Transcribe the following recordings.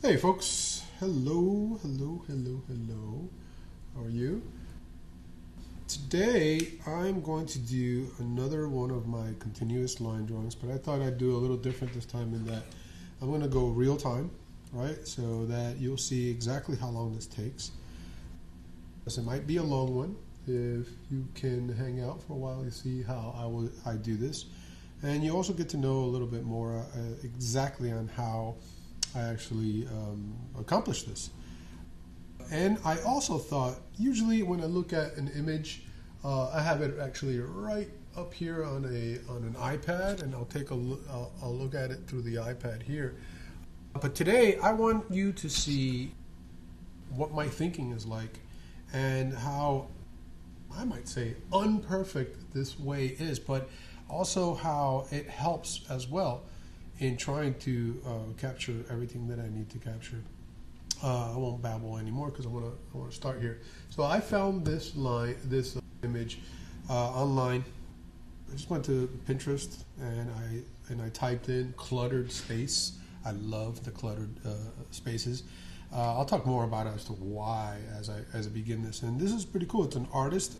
Hey folks, hello, hello, hello, hello. How are you? Today I'm going to do another one of my continuous line drawings, but I thought I'd do a little different this time in that I'm going to go real time, right? So that you'll see exactly how long this takes. It might be a long one. If you can hang out for a while, you see how I do this, and you also get to know a little bit more exactly on how I actually accomplish this. And I also thought, usually when I look at an image, I have it actually right up here on an iPad, and I'll take a look. I'll look at it through the iPad here. But today, I want you to see what my thinking is like, and how I might say unperfect this way is, but also how it helps as well in trying to capture everything that I need to capture. I won't babble anymore because I want to start here. So I found this image online. I just went to Pinterest and I typed in cluttered space. I love the cluttered spaces. I'll talk more about it as to why as I begin this. And this is pretty cool. It's an artist.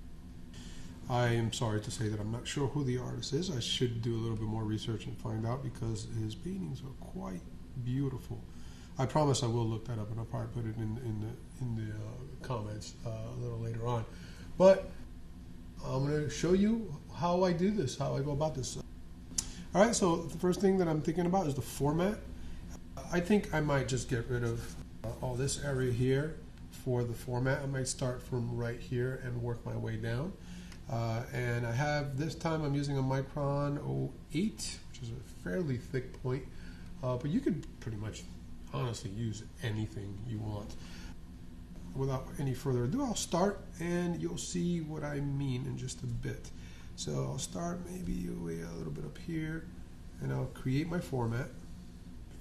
I am sorry to say that I'm not sure who the artist is. I should do a little bit more research and find out because his paintings are quite beautiful. I promise I will look that up, and I'll probably put it in the comments a little later on. But I'm going to show you how I do this, how I go about this. All right, so the first thing that I'm thinking about is the format. I think I might just get rid of all this area here for the format. I might start from right here and work my way down. And I have, this time I'm using a Micron 08, which is a fairly thick point, but you could pretty much honestly use anything you want. Without any further ado, I'll start and you'll see what I mean in just a bit. So I'll start maybe way a little bit up here, and I'll create my format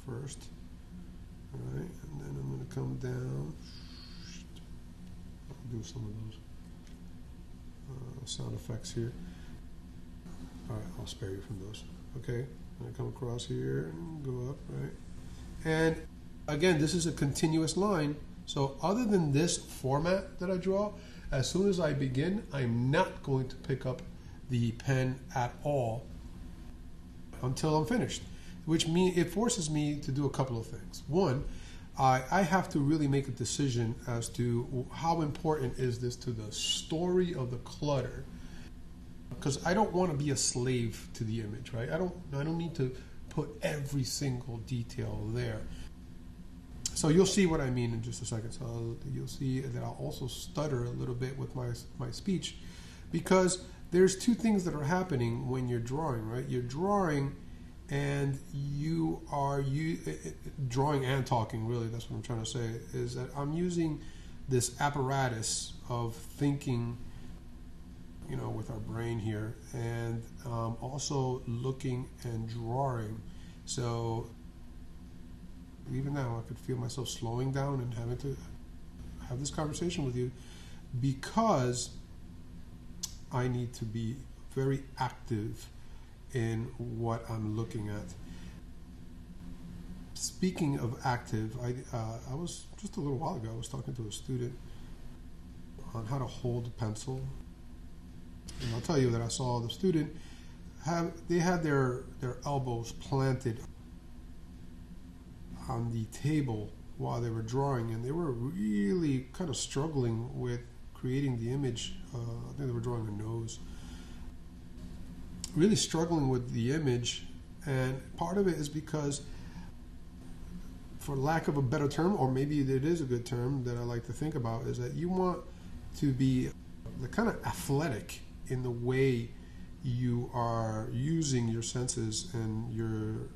first. All right, and then I'm going to come down. I'll do some of those sound effects here. All right, I'll spare you from those. Okay, I come across here and go up, right? And again, this is a continuous line. So other than this format that I draw, as soon as I begin, I'm not going to pick up the pen at all until I'm finished, which means it forces me to do a couple of things. One, I have to really make a decision as to how important is this to the story of the clutter, because I don't want to be a slave to the image, right? I don't need to put every single detail there. So you'll see what I mean in just a second. So you'll see that I'll also stutter a little bit with my speech, because there's two things that are happening when you're drawing, right? You're drawing and you are drawing and talking, really, that's what I'm trying to say, is that I'm using this apparatus of thinking, with our brain here, and also looking and drawing. So even now I could feel myself slowing down and having to have this conversation with you, because I need to be very active in what I'm looking at. Speaking of active, I was just a little while ago, I was talking to a student on how to hold a pencil. And I'll tell you that I saw the student they had their elbows planted on the table while they were drawing, and they were really kind of struggling with creating the image. I think they were drawing a nose. Really struggling with the image, and part of it is because, for lack of a better term, or maybe it is a good term that I like to think about, is that you want to be kind of athletic in the way you are using your senses and your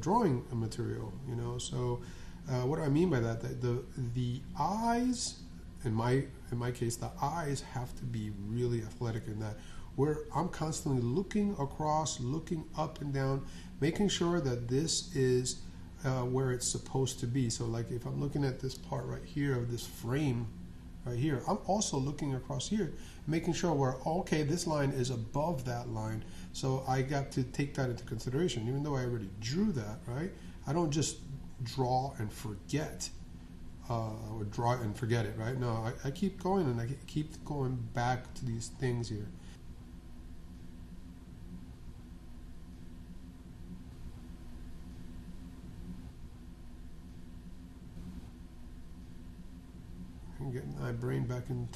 drawing material. So what do I mean by that? The eyes, in my case, the eyes have to be really athletic in that, where I'm constantly looking across, looking up and down, making sure that this is where it's supposed to be. So like if I'm looking at this part right here of this frame right here, I'm also looking across here, making sure where, okay, this line is above that line. So I got to take that into consideration. Even though I already drew that, right? I don't just draw and forget, or draw and forget it, right? No, I keep going, and I keep going back to these things here. And getting my brain back in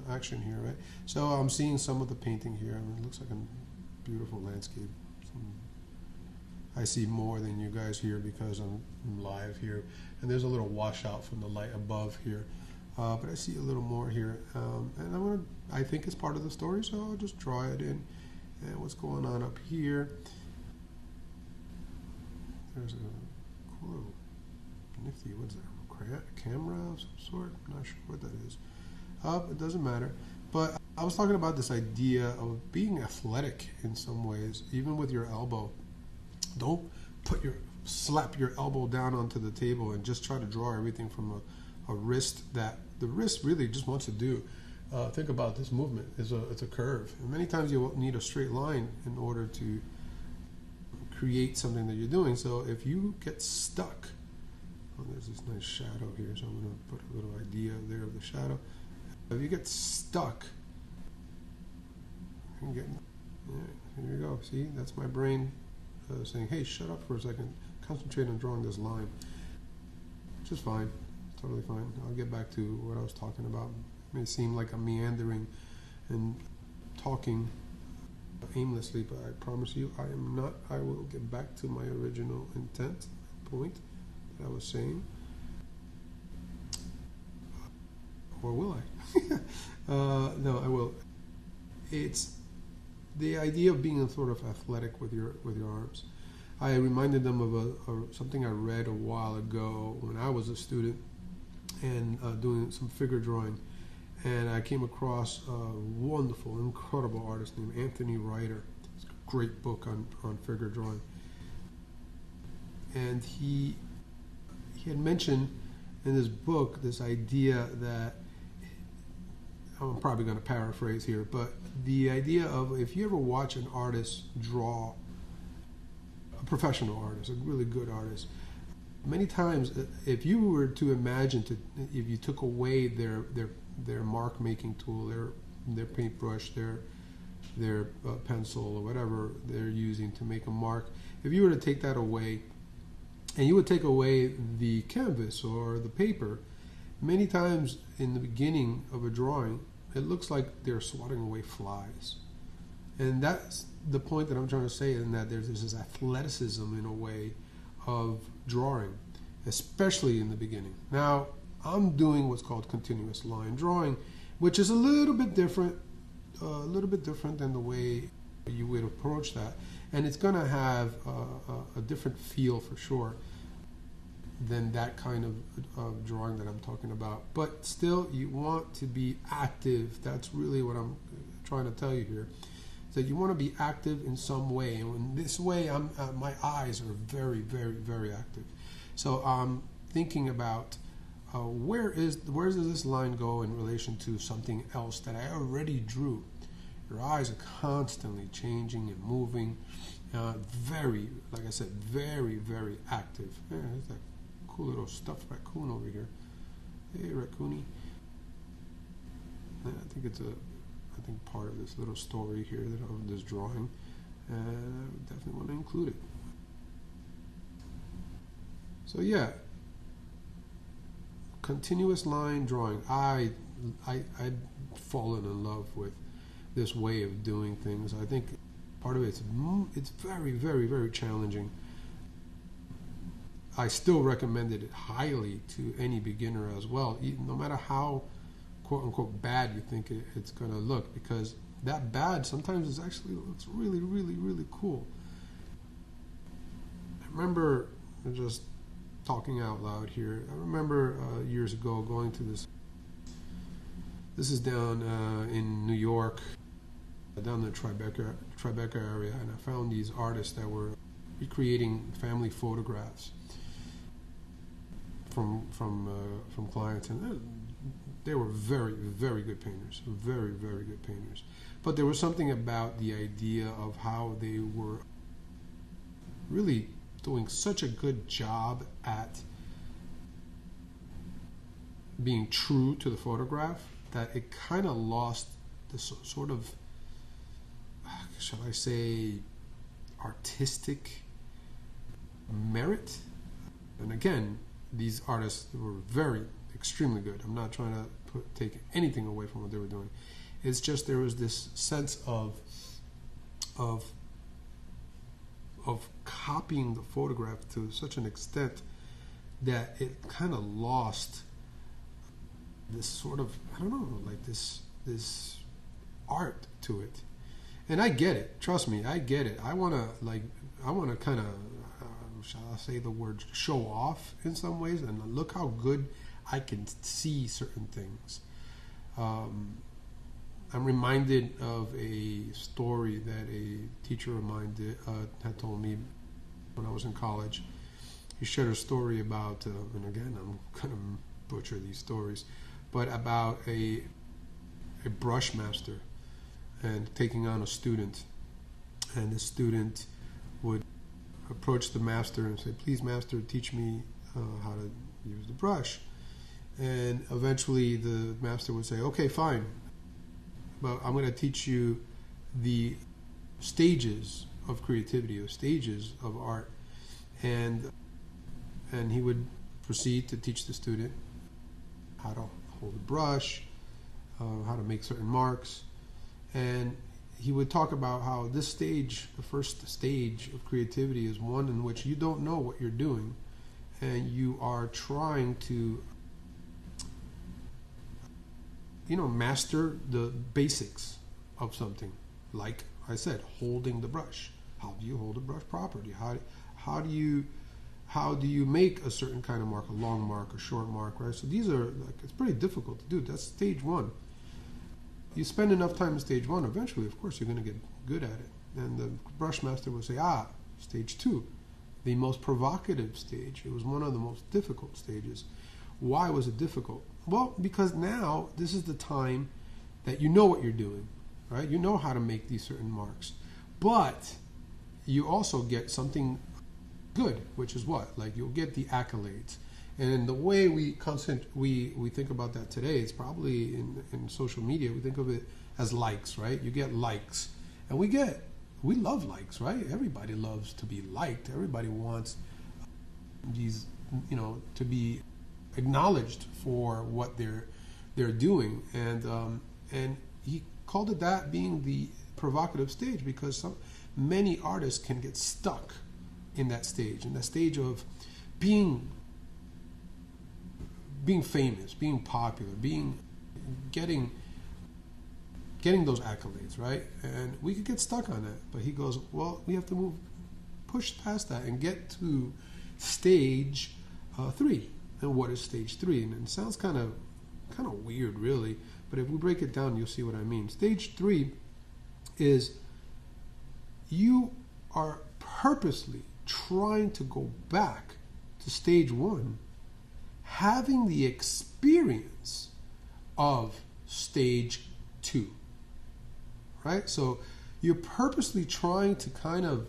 action here, right? So I'm seeing some of the painting here. I mean, it looks like a beautiful landscape. I see more than you guys here because I'm live here, and there's a little washout from the light above here, but I see a little more here, and I think it's part of the story, so I'll just draw it in. And what's going on up here? There's a cool little nifty, what's that? Camera of some sort? I'm not sure what that is. It doesn't matter. But I was talking about this idea of being athletic in some ways, even with your elbow. Don't slap your elbow down onto the table and just try to draw everything from a wrist that the wrist really just wants to do. Think about this movement. It's a curve. And many times you need a straight line in order to create something that you're doing. So if you get stuck, there's this nice shadow here, so I'm going to put a little idea there of the shadow. If you get stuck, here you go. See, that's my brain saying, hey, shut up for a second. Concentrate on drawing this line. Which is fine. Totally fine. I'll get back to what I was talking about. It may seem like I'm meandering and talking aimlessly, but I promise you I am not. I will get back to my original intent, point that I was saying. Or will I? No, I will. It's the idea of being sort of athletic with your arms. I reminded them of something I read a while ago when I was a student and doing some figure drawing, and I came across a wonderful, incredible artist named Anthony Ryder. It's a great book on figure drawing, and he had mentioned in this book this idea that, I'm probably going to paraphrase here, but the idea of, if you ever watch an artist draw, a professional artist, a really good artist, many times if you were to imagine, if you took away their mark making tool, their paintbrush, their pencil or whatever they're using to make a mark, if you were to take that away and you would take away the canvas or the paper, many times in the beginning of a drawing, it looks like they're swatting away flies. And that's the point that I'm trying to say, in that there's this athleticism in a way of drawing, especially in the beginning. Now, I'm doing what's called continuous line drawing, which is a little bit different than the way you would approach that. And it's going to have a different feel for sure than that kind of drawing that I'm talking about. But still, you want to be active. That's really what I'm trying to tell you here. So you want to be active in some way. And in this way, my eyes are very, very, very active. So I'm thinking about where does this line go in relation to something else that I already drew. Your eyes are constantly changing and moving. Very, like I said, very, very active. Yeah, there's that cool little stuffed raccoon over here. Hey, raccoony. I think part of this little story here of this drawing, I would definitely want to include it. So yeah, continuous line drawing. I've fallen in love with this way of doing things. I think part of it's very, very, very challenging. I still recommend it highly to any beginner as well, no matter how quote unquote bad you think it's going to look, because that bad sometimes is actually looks really, really, really cool. I remember, just talking out loud here, I remember years ago going to this is down in New York, down the Tribeca area, and I found these artists that were recreating family photographs from clients, and they were very, very good painters, very, very good painters. But there was something about the idea of how they were really doing such a good job at being true to the photograph that it kind of lost this sort of, shall I say, artistic merit. And again, these artists were extremely good. I'm not trying to take anything away from what they were doing. It's just there was this sense of copying the photograph to such an extent that it kind of lost this sort of, I don't know, like this art to it. And I get it. Trust me, I get it. I want to kind of, shall I say the word, show off in some ways, and look how good I can see certain things. I'm reminded of a story that a teacher of mine had told me when I was in college. He shared a story about, and again, I'm going to butcher these stories, but about a brush master and taking on a student. And the student would approach the master and say, "Please, master, teach me how to use the brush." And eventually the master would say, "Okay, fine, but I'm going to teach you the stages of creativity, or stages of art." And he would proceed to teach the student how to hold a brush, how to make certain marks. And he would talk about how this stage, the first stage of creativity, is one in which you don't know what you're doing, and you are trying to master the basics of something. Like I said, holding the brush. How do you hold a brush properly? How do you make a certain kind of mark, a long mark, a short mark, right? So these are, it's pretty difficult to do. That's stage one. You spend enough time in stage one, eventually, of course, you're going to get good at it. And the brush master would say, stage two, the most provocative stage. It was one of the most difficult stages. Why was it difficult? Well, because now this is the time that you know what you're doing, right? You know how to make these certain marks. But you also get something good, which is what? Like, you'll get the accolades. And the way we think about that today, it's probably in social media, we think of it as likes, right? You get likes. And we love likes, right? Everybody loves to be liked. Everybody wants these, to be acknowledged for what they're doing. And he called it that being the provocative stage, because many artists can get stuck in that stage of being famous, being popular, getting those accolades, right? And we could get stuck on that. But he goes, well, we have to push past that and get to stage 3. And what is stage 3? And it sounds kind of weird, really. But if we break it down, you'll see what I mean. Stage 3 is you are purposely trying to go back to stage 1, having the experience of stage 2, right? So you're purposely trying to kind of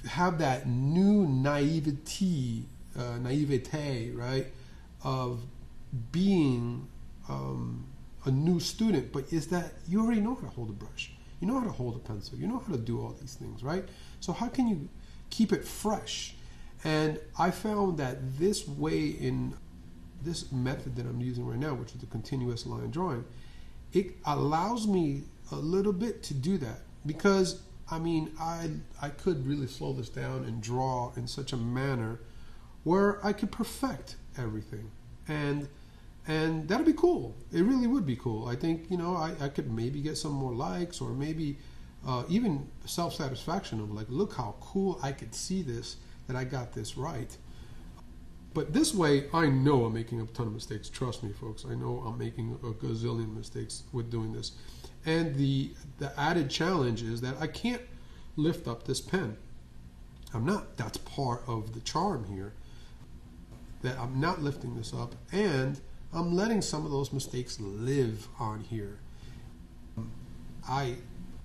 have that new naivete, right, of being a new student. But is that you already know how to hold a brush, you know how to hold a pencil, you know how to do all these things, right? So how can you keep it fresh? And I found that this way, in this method that I'm using right now, which is the continuous line drawing, it allows me a little bit to do that. Because, I could really slow this down and draw in such a manner where I could perfect everything. And that'd be cool. It really would be cool. I think, I could maybe get some more likes, or maybe even self-satisfaction of like, look how cool I could see this, that I got this right. But this way, I know I'm making a ton of mistakes. Trust me, folks. I know I'm making a gazillion mistakes with doing this. And the added challenge is that I can't lift up this pen. I'm not. That's part of the charm here. That I'm not lifting this up, and I'm letting some of those mistakes live on here. I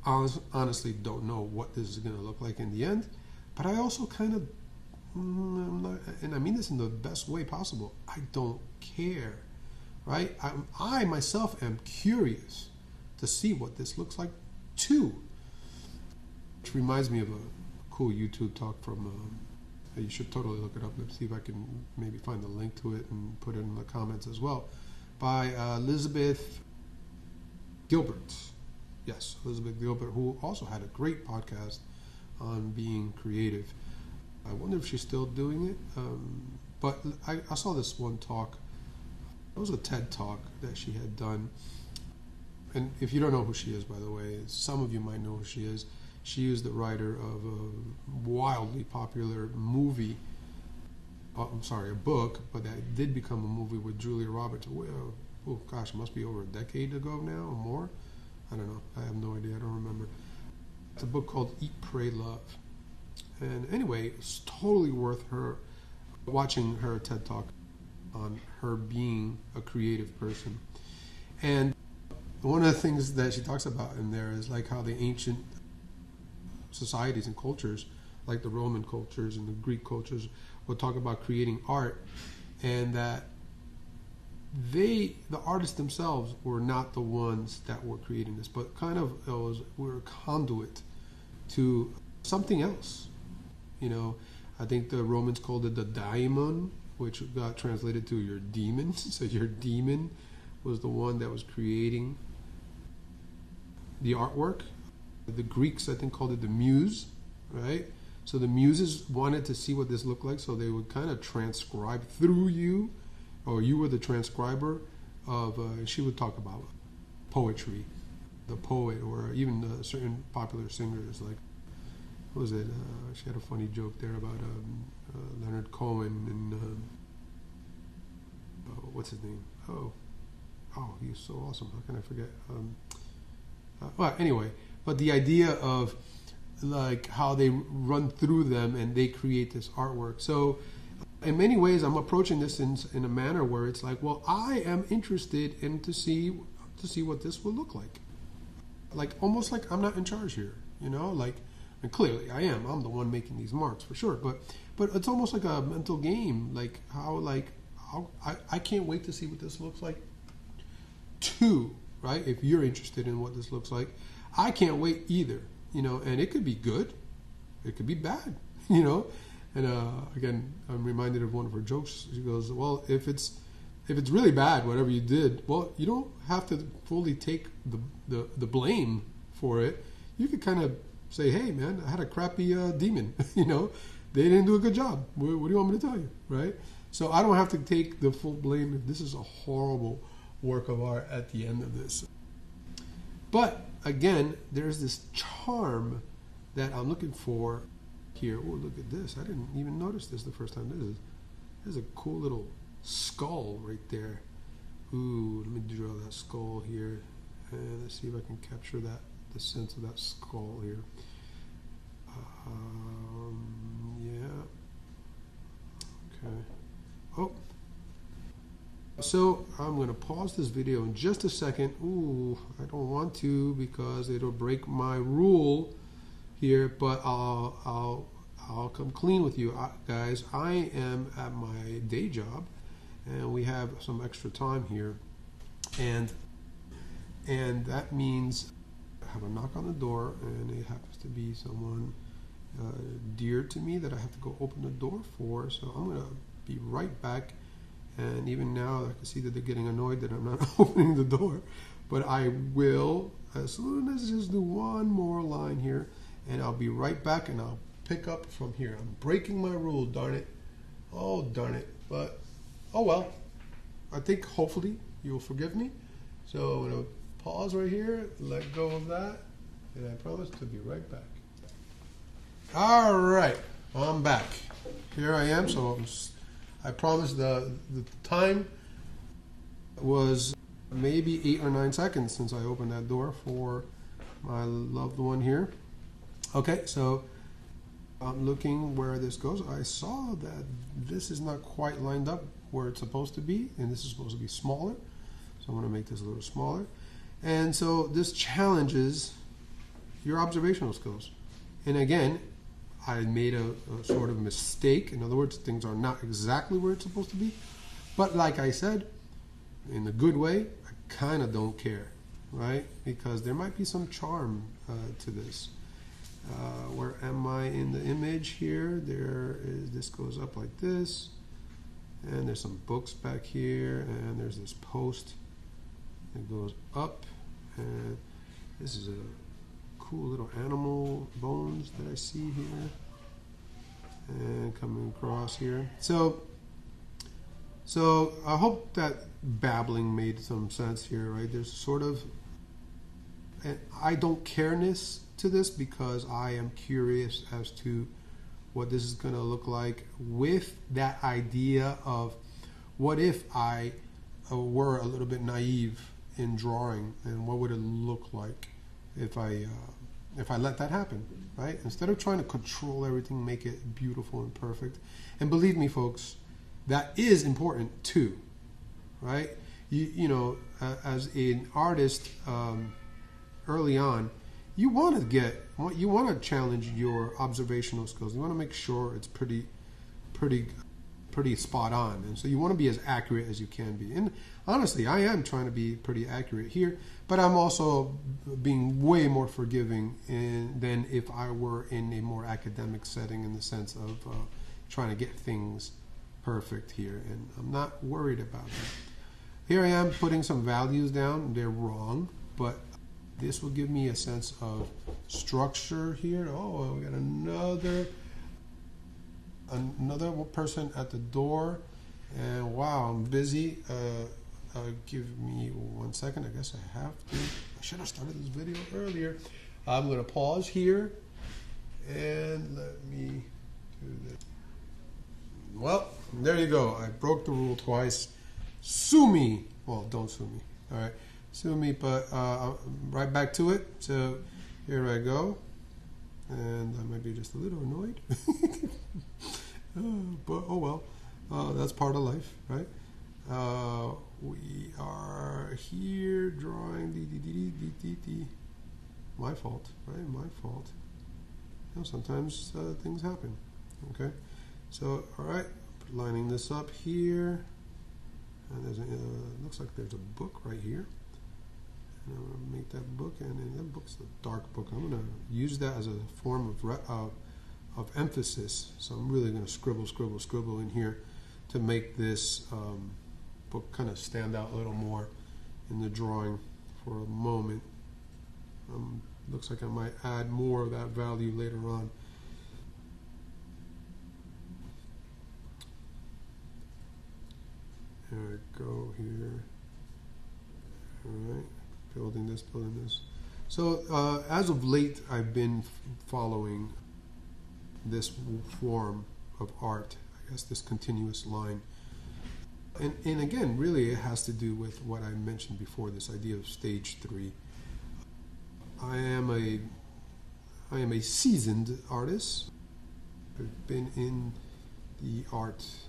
honestly don't know what this is going to look like in the end, But I also kind of, and I mean this in the best way possible, I don't care, right? I myself am curious to see what this looks like too. Which reminds me of a cool YouTube talk from, you should totally look it up. Let's see if I can maybe find the link to it and put it in the comments as well, by Elizabeth Gilbert. Yes, Elizabeth Gilbert, who also had a great podcast on being creative. I wonder if she's still doing it. But I saw this one talk. It was a TED talk that she had done. And if you don't know who she is, by the way, some of you might know who she is. She is the writer of a wildly popular movie. I'm sorry, a book, but that did become a movie with Julia Roberts. Oh gosh, it must be over a decade ago now or more. I don't know. I have no idea. I don't remember. It's a book called Eat, Pray, Love. And anyway, it's totally worth her watching her TED Talk on her being a creative person. And one of the things that she talks about in there is like how the ancient societies and cultures, like the Roman cultures and the Greek cultures, would talk about creating art, and that the artists themselves were not the ones that were creating this, but kind of were a conduit to something else. You know, I think the Romans called it the daimon, which got translated to your demon. So your demon was the one that was creating the artwork. The Greeks, I think, called it the muse, right? So the muses wanted to see what this looked like, so they would kind of transcribe through you, or you were the transcriber of, she would talk about poetry, the poet, or even certain popular singers, like, what was it? She had a funny joke there about Leonard Cohen and, what's his name? Oh, he's so awesome. How can I forget? Well, anyway, but the idea of like how they run through them and they create this artwork. So in many ways, I'm approaching this in a manner where it's like, well, I am interested in to see what this will look like almost like I'm not in charge here, you know, like, and clearly I am. I'm the one making these marks for sure, but it's almost like a mental game, like how I can't wait to see what this looks like too, right? If you're interested in what this looks like, I can't wait either, you know, and it could be good, it could be bad, you know. And again, I'm reminded of one of her jokes. She goes, well, if it's really bad, whatever you did, well, you don't have to fully take the blame for it. You could kind of say, hey, man, I had a crappy demon, you know. They didn't do a good job. What do you want me to tell you, right? So I don't have to take the full blame if this is a horrible work of art at the end of this. But again, there's this charm that I'm looking for here. Oh, look at this. I didn't even notice this the first time. This is a cool little skull right there. Ooh, let me draw that skull here. And let's see if I can capture the sense of that skull here. Yeah. Okay. Oh. So I'm going to pause this video in just a second. Ooh, I don't want to because it'll break my rule here, but I'll come clean with you guys. I am at my day job, and we have some extra time here, and that means I have a knock on the door, and it happens to be someone dear to me that I have to go open the door for. So I'm going to be right back. And even now, I can see that they're getting annoyed that I'm not opening the door. But I will, as soon as I just do one more line here, and I'll be right back, and I'll pick up from here. I'm breaking my rule, darn it. Oh, darn it. But, oh well. I think hopefully you'll forgive me. So I'm going to pause right here, let go of that, and I promise to be right back. All right, I'm back. Here I am. So I promised the time was maybe 8 or 9 seconds since I opened that door for my loved one here. Okay, so I'm looking where this goes. I saw that this is not quite lined up where it's supposed to be, and this is supposed to be smaller. So I'm going to make this a little smaller. And so this challenges your observational skills. And again, I made a sort of mistake. In other words, things are not exactly where it's supposed to be. But like I said, in a good way, I kind of don't care, right? Because there might be some charm to this. Where am I in the image here? This goes up like this. And there's some books back here. And there's this post that goes up. And this is a cool little animal bones that I see here. And coming across here. So I hope that babbling made some sense here, right? There's sort of an I don't careness to this because I am curious as to what this is going to look like with that idea of what if I were a little bit naive in drawing, and what would it look like if I let that happen, right? Instead of trying to control everything, make it beautiful and perfect. And believe me, folks, that is important too, right? You know, as an artist, early on, you want to challenge your observational skills. You want to make sure it's pretty spot on, and so you want to be as accurate as you can be. And honestly, I am trying to be pretty accurate here, but I'm also being way more forgiving than if I were in a more academic setting, in the sense of trying to get things perfect here, and I'm not worried about that. Here I am putting some values down. They're wrong, but this will give me a sense of structure here. Oh, we got another person at the door, and wow, I'm busy. Give me 1 second. I guess I have to. I should have started this video earlier. I'm going to pause here, and let me do this. Well, there you go. I broke the rule twice. Sue me. Well, don't sue me. All right. Sue me, but right back to it. So here I go. And I might be just a little annoyed. But oh well. That's part of life, right? We are here drawing. My fault, right? My fault. You know, sometimes things happen. Okay. So, all right. Lining this up here. And there's looks like there's a book right here. And I'm going to make that book, and that book's a dark book. I'm going to use that as a form of emphasis. So I'm really going to scribble in here to make this book kind of stand out a little more in the drawing for a moment. Looks like I might add more of that value later on. There I go here. All right. Building this. So as of late, I've been following this form of art, I guess, this continuous line. And again, really it has to do with what I mentioned before, this idea of stage 3. I am a seasoned artist. I've been in the arts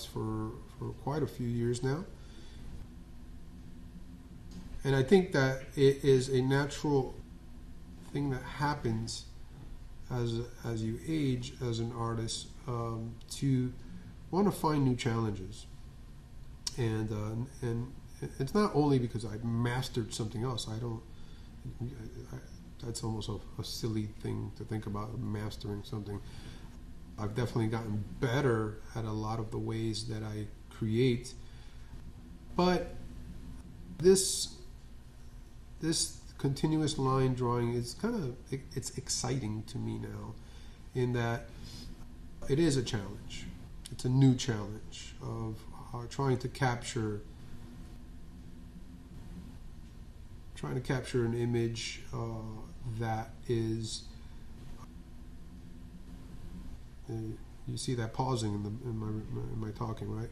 for quite a few years now. And I think that it is a natural thing that happens as you age as an artist, to want to find new challenges. And it's not only because I've mastered something else. That's almost a silly thing to think about, mastering something. I've definitely gotten better at a lot of the ways that I create. But this continuous line drawing is it's exciting to me now, in that it is a challenge. It's a new challenge of trying to capture an image that is. You see that pausing in my talking, right?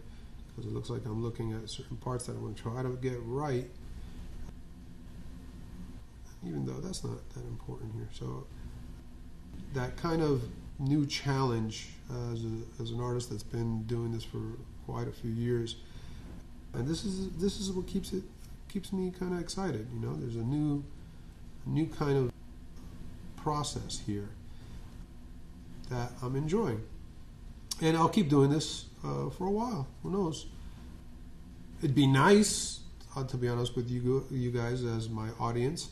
Because it looks like I'm looking at certain parts that I want to try to get right, even though that's not that important here. So that kind of new challenge as an artist that's been doing this for quite a few years, and this is what keeps me kind of excited. You know, there's a new kind of process here. that I'm enjoying. And I'll keep doing this for a while. Who knows? It'd be nice, to be honest with you guys as my audience.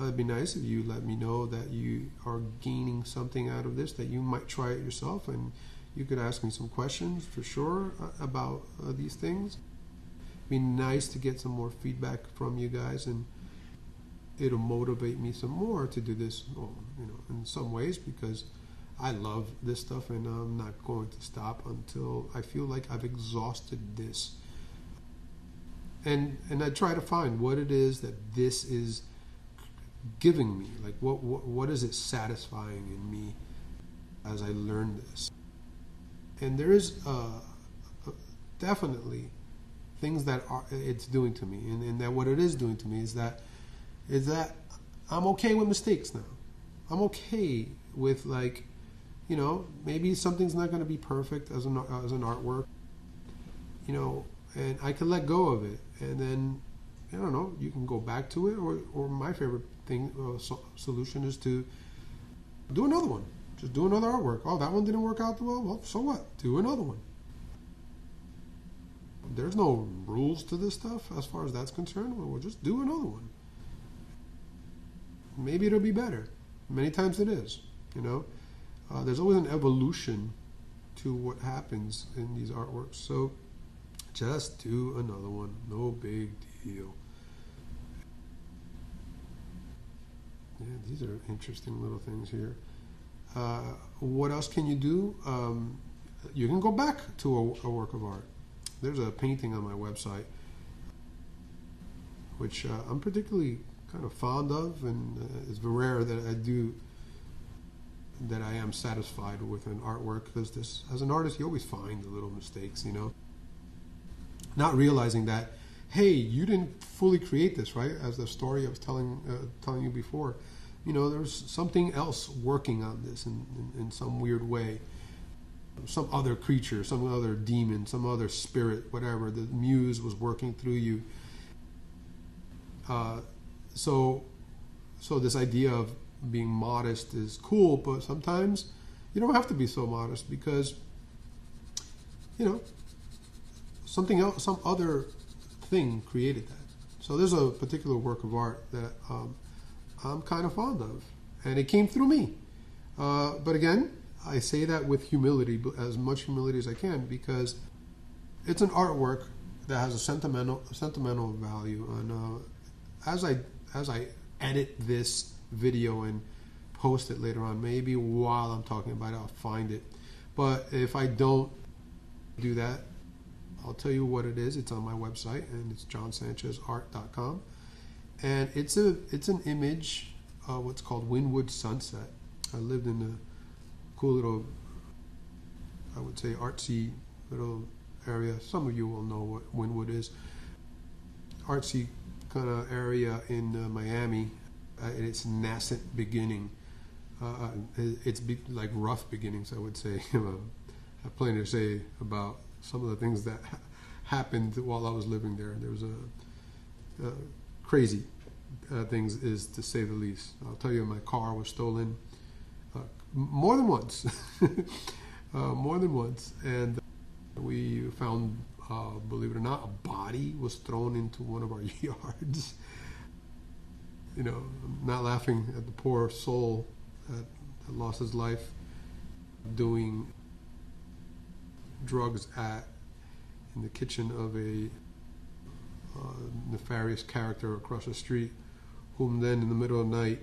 It'd be nice if you let me know that you are gaining something out of this, that you might try it yourself, and you could ask me some questions for sure about these things. It'd be nice to get some more feedback from you guys, and it'll motivate me some more to do this, in some ways, because I love this stuff, and I'm not going to stop until I feel like I've exhausted this. And I try to find what it is that this is giving me. Like what is it satisfying in me as I learn this? And there is definitely things that it's doing to me, and that what it is doing to me is that I'm okay with mistakes now. I'm okay with, like, maybe something's not going to be perfect as an artwork, and I can let go of it, and then I don't know, you can go back to it, or my favorite thing solution is to do another one. Just do another artwork. Oh, that one didn't work out well, so what? Do another one. There's no rules to this stuff as far as that's concerned. Well, we'll just do another one. Maybe it'll be better. Many times it is, There's always an evolution to what happens in these artworks. So just do another one. No big deal. Yeah, these are interesting little things here. What else can you do? You can go back to a work of art. There's a painting on my website, which I'm particularly kind of fond of, and it's rare that I am satisfied with an artwork, because as an artist, you always find the little mistakes, Not realizing that, hey, you didn't fully create this, right? As the story I was telling you before, there's something else working on this in some weird way. Some other creature, some other demon, some other spirit, whatever. The muse was working through you. So this idea of being modest is cool, but sometimes you don't have to be so modest, because something else, some other thing created that. So there's a particular work of art that I'm kind of fond of, and it came through me. But again, I say that with humility, as much humility as I can, because it's an artwork that has a sentimental value. And as I edit this video and post it later on, maybe while I'm talking about it, I'll find it. But if I don't do that, I'll tell you what it is. It's on my website, and it's johnsanchezart.com, and it's an image, what's called Wynwood Sunset. I lived in a cool little, I would say, artsy little area. Some of you will know what Wynwood is. Artsy kind of area in Miami. In its nascent beginning. It's like rough beginnings, I would say. I have plenty to say about some of the things that happened while I was living there. There was crazy things, is to say the least. I'll tell you, my car was stolen more than once. More than once. And we found, believe it or not, a body was thrown into one of our yards. I'm not laughing at the poor soul that lost his life doing drugs in the kitchen of a nefarious character across the street, whom then in the middle of the night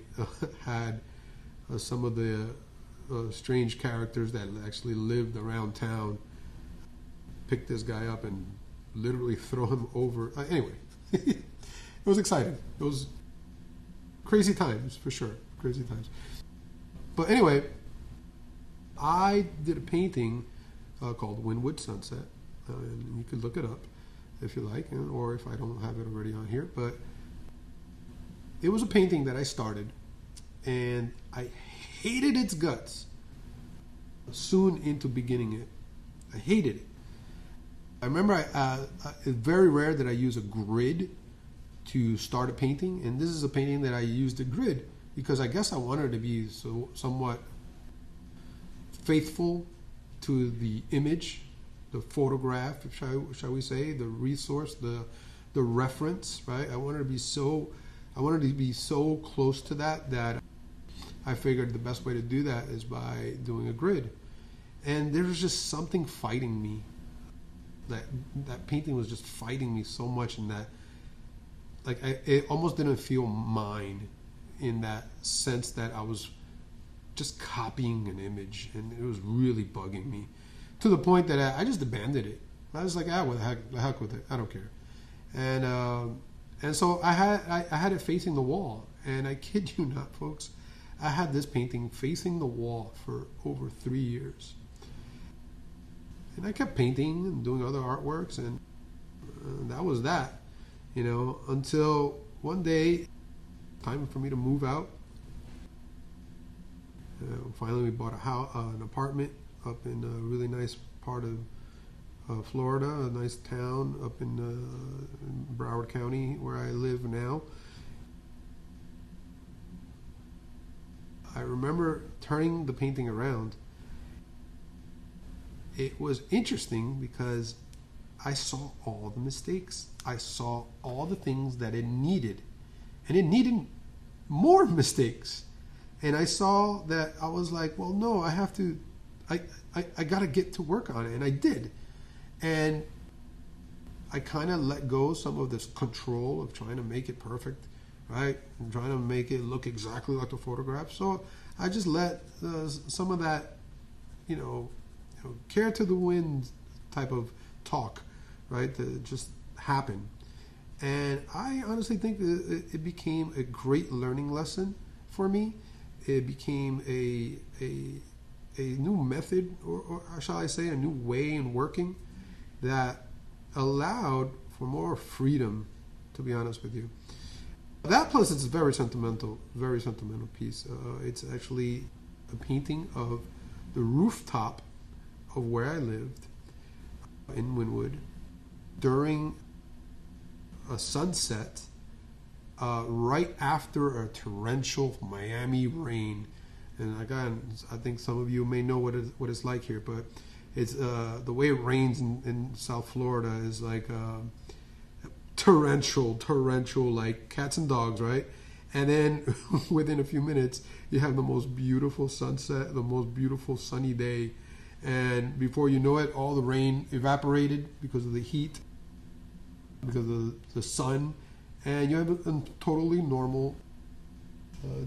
had some of the strange characters that actually lived around town pick this guy up and literally throw him over. Anyway, it was exciting. It was crazy times, for sure. Crazy times. But anyway, I did a painting called Wynwood Sunset. And you could look it up if you like, or if I don't have it already on here. But it was a painting that I started, and I hated its guts soon into beginning it. I hated it. I remember it's very rare that I use a grid to start a painting, and this is a painting that I used a grid because I guess I wanted it to be somewhat faithful to the image, the photograph, shall we say, the resource, the reference, right? I wanted to be so close to that I figured the best way to do that is by doing a grid. And there was just something fighting me. That painting was just fighting me so much in that, like, it almost didn't feel mine, in that sense that I was just copying an image, and it was really bugging me to the point that I just abandoned it. I was like, what the heck with it? I don't care. And so I had it facing the wall, and I kid you not, folks, I had this painting facing the wall for over 3 years. And I kept painting and doing other artworks, and that was that, until one day, time for me to move out. Finally, we bought an apartment up in a really nice part of Florida, a nice town up in Broward County, where I live now. I remember turning the painting around. It was interesting because I saw all the mistakes. I saw all the things that it needed. And it needed more mistakes. And I saw that I was like, well, no, I have to, I got to get to work on it. And I did. And I kind of let go some of this control of trying to make it perfect, right? And trying to make it look exactly like the photograph. So I just let some of that, care to the wind type of talk, right, to just happen. And I honestly think that it became a great learning lesson for me. It became a new method, or shall I say, a new way in working that allowed for more freedom, to be honest with you. That, plus it's a very sentimental piece. It's actually a painting of the rooftop of where I lived in Wynwood during a sunset right after a torrential Miami rain. And again, I think some of you may know what it's like here, but it's the way it rains in South Florida is like torrential, like cats and dogs, right? And then within a few minutes, you have the most beautiful sunset, the most beautiful sunny day. And before you know it, all the rain evaporated because of the heat, because of the sun, and you have a totally normal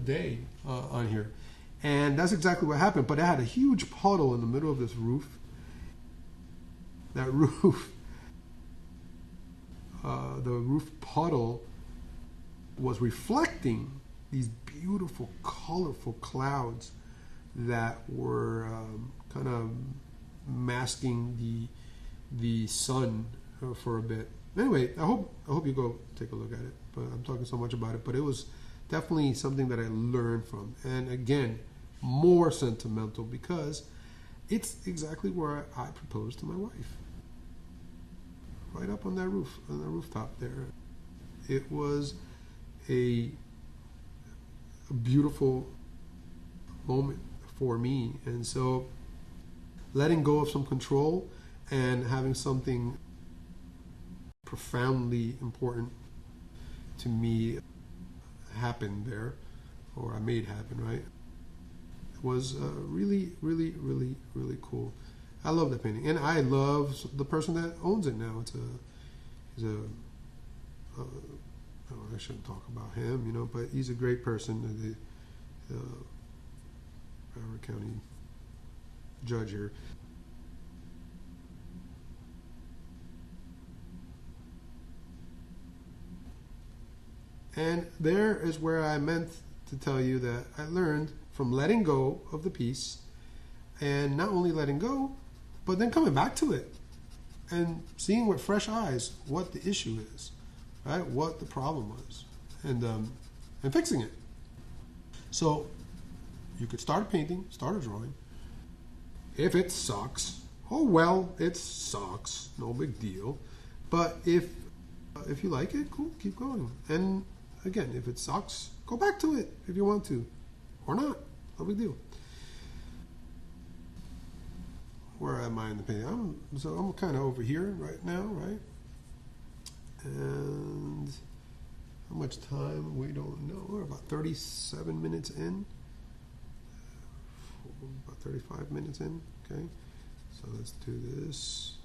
day on here. And that's exactly what happened. But I had a huge puddle in the middle of this roof. That roof, the roof puddle was reflecting these beautiful, colorful clouds that were kind of masking the sun for a bit. Anyway, I hope you go take a look at it. But I'm talking so much about it. But it was definitely something that I learned from. And again, more sentimental because it's exactly where I proposed to my wife. Right up on that roof, on the rooftop there. It was a beautiful moment for me. And so letting go of some control and having something profoundly important to me happen there, or I made happen, right? It was really, really, really, really cool. I love that painting, and I love the person that owns it now. I shouldn't talk about him, but he's a great person, the Broward County judge here. And there is where I meant to tell you that I learned from letting go of the piece, and not only letting go, but then coming back to it and seeing with fresh eyes what the issue is, right? What the problem was, and fixing it. So you could start a painting, start a drawing. If it sucks, oh well, it sucks, no big deal. But if you like it, cool, keep going. And again, if it sucks, go back to it if you want to, or not, no big deal. where am I in the painting? I'm kind of over here right now, right? And how much time? We don't know. We're about 37 minutes in. About 35 minutes in. Okay. So let's do this.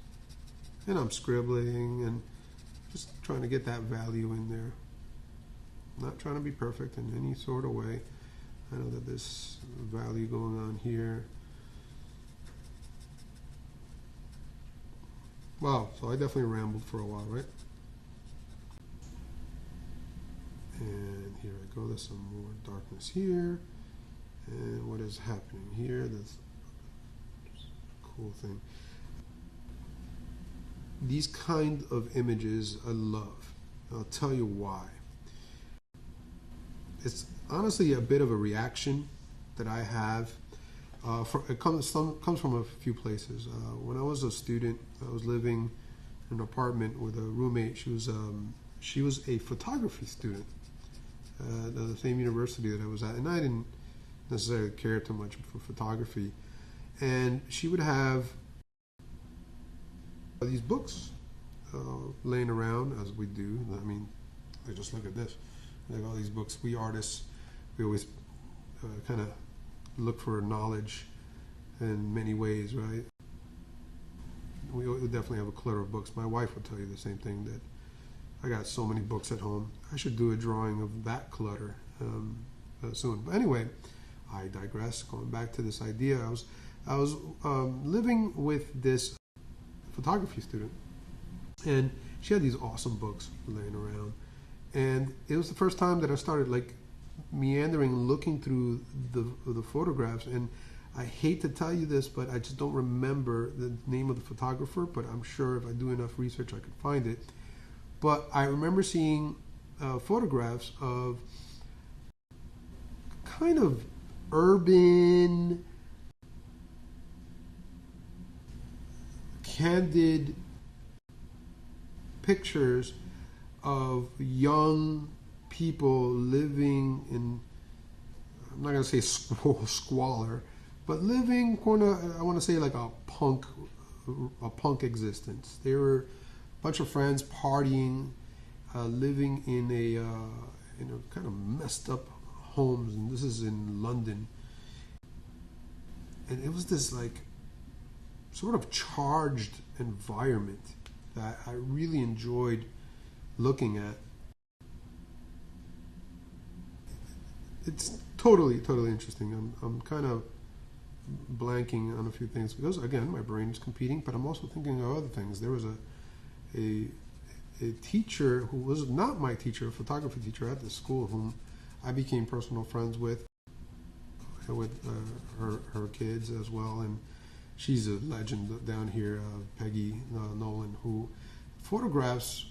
And I'm scribbling and just trying to get that value in there. Not trying to be perfect in any sort of way. I know that there's value going on here. Wow, so I definitely rambled for a while, right? And here I go, there's some more darkness here. And what is happening here? That's a cool thing. These kind of images I love. I'll tell you why. It's honestly a bit of a reaction that I have. It comes from a few places. When I was a student, I was living in an apartment with a roommate. She was a photography student at the same university that I was at, and I didn't necessarily care too much for photography. And she would have these books laying around, as we do. I mean, just look at this. Like all these books, we artists, we always kind of look for knowledge in many ways, right? We definitely have a clutter of books. My wife would tell you the same thing, that I got so many books at home. I should do a drawing of that clutter soon. But anyway, I digress. Going back to this idea, I was living with this photography student, and she had these awesome books laying around. And it was the first time that I started like meandering, looking through the photographs. And I hate to tell you this, but I just don't remember the name of the photographer, but I'm sure if I do enough research, I could find it. But I remember seeing photographs of kind of urban, candid pictures of young people living in, I'm not going to say squalor, but living I want to say like a punk existence. They were a bunch of friends partying, living in a kind of messed up homes, and this is in London. And it was this like sort of charged environment that I really enjoyed looking at. It's totally interesting. I'm kind of blanking on a few things because, again, my brain is competing, but I'm also thinking of other things. There was a teacher who was not my teacher, a photography teacher at the school, whom I became personal friends with her kids as well, and she's a legend down here, Peggy Nolan, who photographs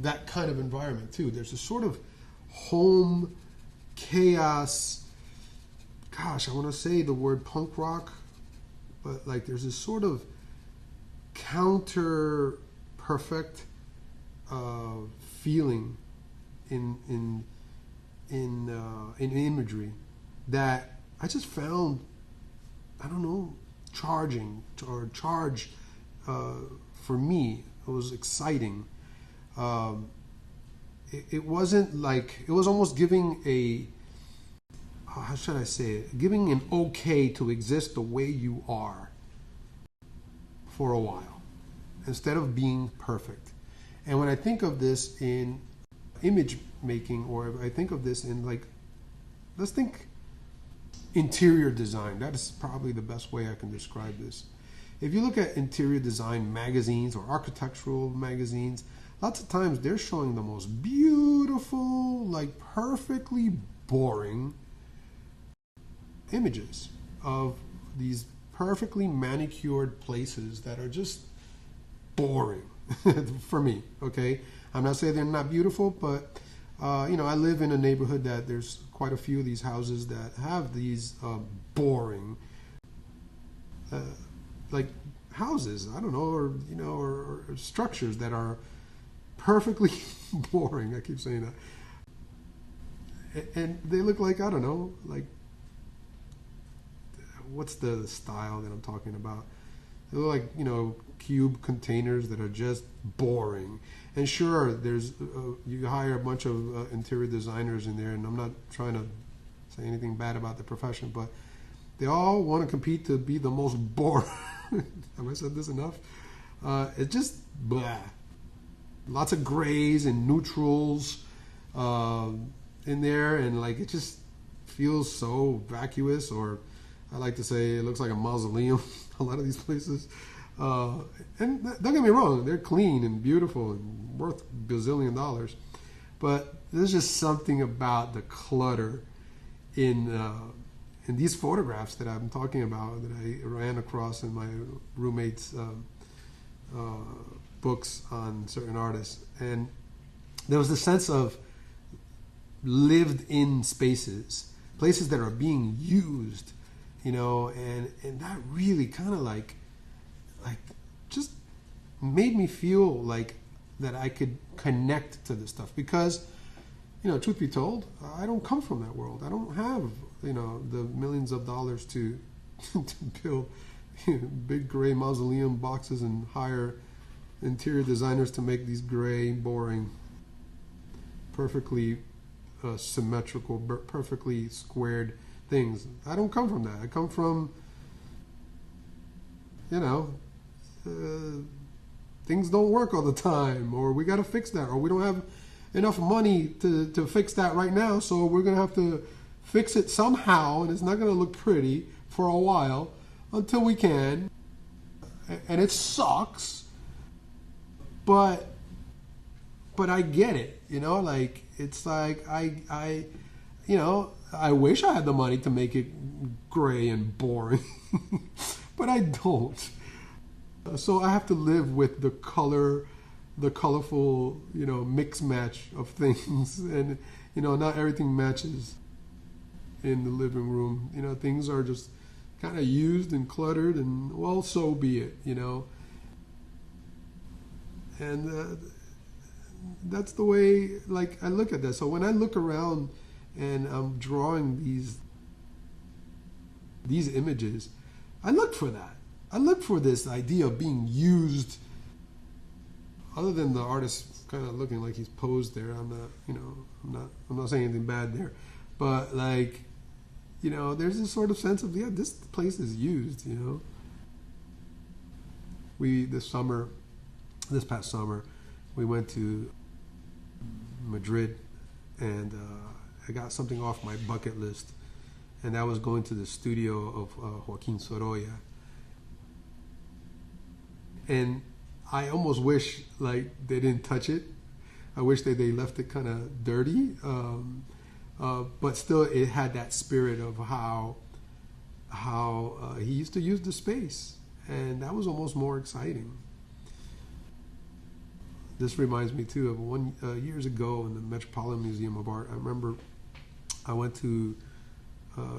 that kind of environment too. There's a sort of home chaos. Gosh, I want to say the word punk rock, but like there's this sort of counter perfect feeling in imagery that I just found, I don't know, charge for me. It was exciting. It wasn't like, it was almost giving a, how should I say it, giving an okay to exist the way you are for a while, instead of being perfect. And when I think of this in image making, or I think of this in like, let's think interior design. That is probably the best way I can describe this. If you look at interior design magazines or architectural magazines, lots of times they're showing the most beautiful, like perfectly boring images of these perfectly manicured places that are just boring for me, okay? I'm not saying they're not beautiful, but you know, I live in a neighborhood that there's quite a few of these houses that have these boring like houses, I don't know, or you know, or structures that are perfectly boring. I keep saying that, and they look like, I don't know, like what's the style that I'm talking about? They look like, cube containers that are just boring. And sure, there's you hire a bunch of interior designers in there, and I'm not trying to say anything bad about the profession, but they all want to compete to be the most boring. Have I said this enough? It's just blah. Lots of grays and neutrals in there, and like it just feels so vacuous, or I like to say it looks like a mausoleum. A lot of these places, and don't get me wrong, they're clean and beautiful and worth gazillion dollars, but there's just something about the clutter in these photographs that I'm talking about, that I ran across in my roommate's books on certain artists. And there was this sense of lived in spaces, places that are being used, and that really kind of like just made me feel like that I could connect to this stuff, because truth be told, I don't come from that world. I don't have the millions of dollars to build big gray mausoleum boxes and hire interior designers to make these gray, boring, perfectly symmetrical, perfectly squared things. I don't come from that. I come from, things don't work all the time, or we got to fix that, or we don't have enough money to fix that right now, so we're going to have to fix it somehow, and it's not going to look pretty for a while until we can. And it sucks, but I get it, like it's like I wish I had the money to make it gray and boring, but I don't. So I have to live with the colorful, mix match of things, and not everything matches in the living room. Things are just kind of used and cluttered, and well, so be it. And that's the way, like, I look at that. So when I look around and I'm drawing these images, I look for that. I look for this idea of being used. Other than the artist kind of looking like he's posed there, I'm not saying anything bad there, but like, there's this sort of sense of, this place is used. This past summer, we went to Madrid, and I got something off my bucket list, and that was going to the studio of Joaquin Sorolla. And I almost wish like they didn't touch it. I wish that they left it kind of dirty, but still it had that spirit of how he used to use the space, and that was almost more exciting. This reminds me too of one years ago in the Metropolitan Museum of Art. I remember I went to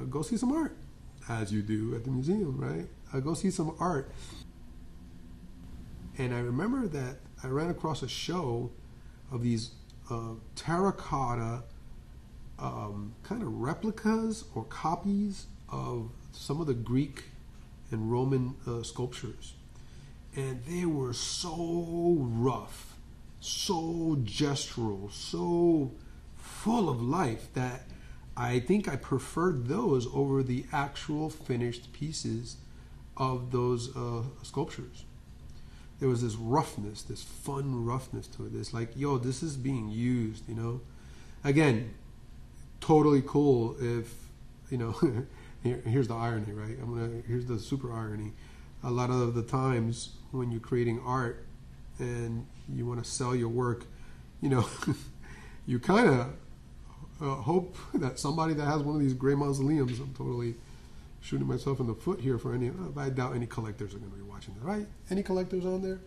go see some art, as you do at the museum, right? I go see some art. And I remember that I ran across a show of these terracotta kind of replicas or copies of some of the Greek and Roman sculptures. And they were so rough, so gestural, so full of life that I think I preferred those over the actual finished pieces of those sculptures. There was this roughness, this fun roughness to it. It's like, this is being used, Again, totally cool if, here's the irony, right? Here's the super irony. A lot of the times when you're creating art and you want to sell your work, you kind of hope that somebody that has one of these gray mausoleums, I'm totally shooting myself in the foot here for any, I doubt any collectors are going to be watching that, right? Any collectors on there?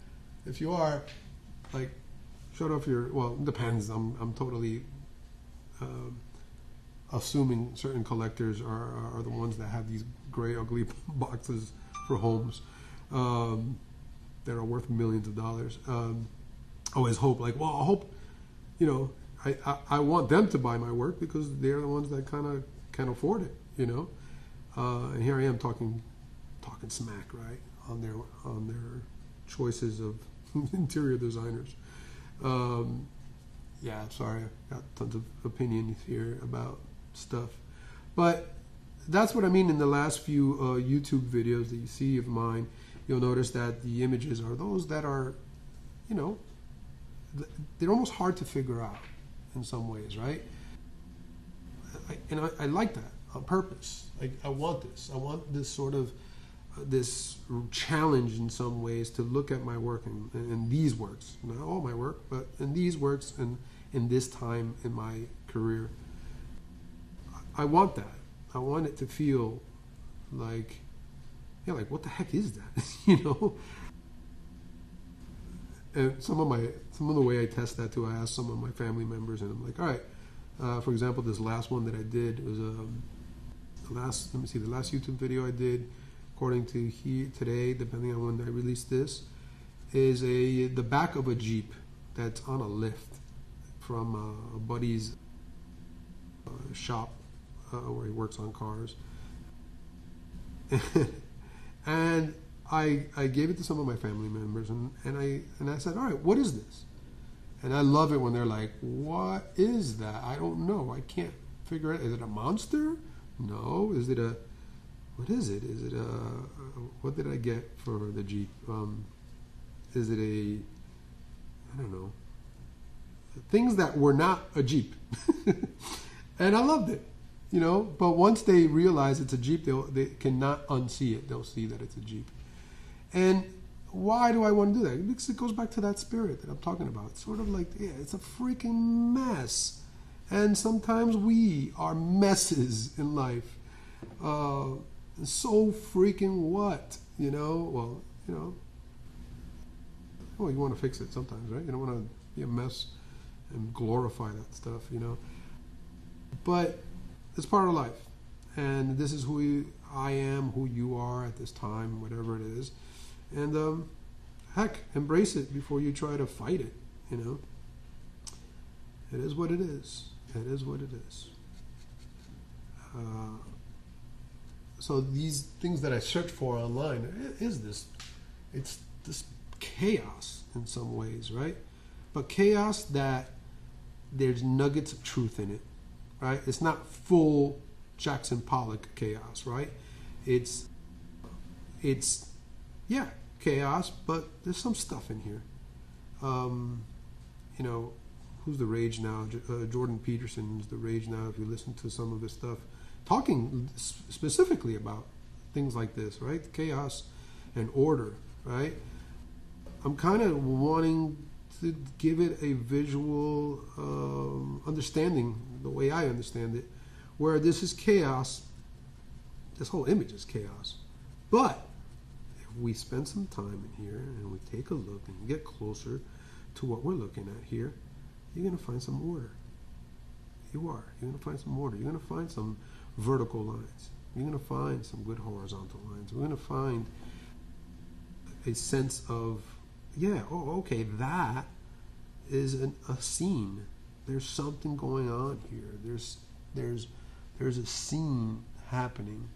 If you are, like, shut off your, well, it depends. I'm totally assuming certain collectors are the ones that have these gray, ugly boxes for homes that are worth millions of dollars. I always hope, like, well, I hope, I want them to buy my work because they're the ones that kind of can afford it, And here I am talking smack, right, on their choices of interior designers. Yeah, sorry, I got tons of opinions here about stuff, but that's what I mean. In the last few YouTube videos that you see of mine, you'll notice that the images are those that are, you know, they're almost hard to figure out in some ways, right? I like that on purpose. I want this. I want this sort of this challenge in some ways to look at my work and these works, not all my work, but in these works and in this time in my career. I want that. I want it to feel like, yeah, like what the heck is that, you know? And some of the way I test that too, I asked some of my family members, and I'm like, all right, for example, this last one that I did was the last YouTube video I did, according to today, depending on when I release this, is the back of a Jeep that's on a lift from a buddy's shop where he works on cars. And I gave it to some of my family members, and I said, all right, what is this? And I love it when they're like, what is that? I don't know. I can't figure it. Is it a monster? No. Is it a, what is it? Is it a, what did I get for the Jeep? Is it a, I don't know. Things that were not a Jeep. And I loved it, you know. But once they realize it's a Jeep, they cannot unsee it. They'll see that it's a Jeep. And why do I want to do that? Because it goes back to that spirit that I'm talking about. It's sort of like, yeah, it's a freaking mess. And sometimes we are messes in life. So freaking what? You know? Well, you know. Well, you want to fix it sometimes, right? You don't want to be a mess and glorify that stuff, you know. But it's part of life. And this is who I am, who you are at this time, whatever it is. And heck, embrace it before you try to fight it, you know. It is what it is. It is what it is. So these things that I search for online is this. It's this chaos in some ways, right? But chaos that there's nuggets of truth in it, right? It's not full Jackson Pollock chaos, right? It's yeah, chaos, but there's some stuff in here. You know, who's the rage now? Jordan Peterson's the rage now. If you listen to some of his stuff, talking specifically about things like this, right? Chaos and order, right? I'm kind of wanting to give it a visual understanding, the way I understand it, where this is chaos. This whole image is chaos. But if we spend some time in here and we take a look and get closer to what we're looking at here, you're going to find some order. You are. You're going to find some order. You're going to find some vertical lines. You're going to find some good horizontal lines. We're going to find a sense of, yeah, oh, okay, that is a scene. There's something going on here. There's a scene happening.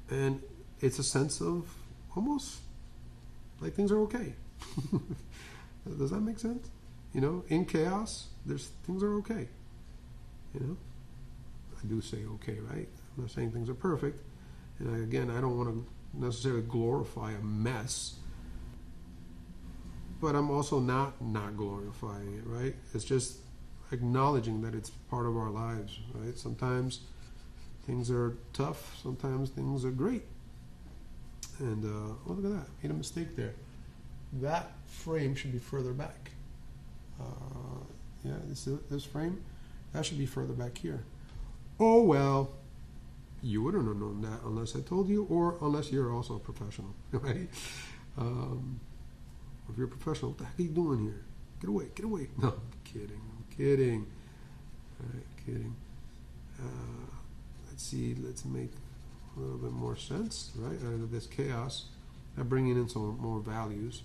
And it's a sense of almost like things are okay. Does that make sense? You know, in chaos, things are okay. You know, I do say okay, right? I'm not saying things are perfect. And again, I don't want to necessarily glorify a mess, but I'm also not glorifying it, right? It's just acknowledging that it's part of our lives, right? Sometimes things are tough, sometimes things are great. And oh, look at that, made a mistake there. That frame should be further back. Yeah, this frame, that should be further back here. Oh well, you wouldn't have known that unless I told you, or unless you're also a professional, right? If you're a professional, what the heck are you doing here? Get away, get away. No, I'm kidding. All right, kidding. Let's see, let's make a little bit more sense, right, out of this chaos. I'm bringing in some more values.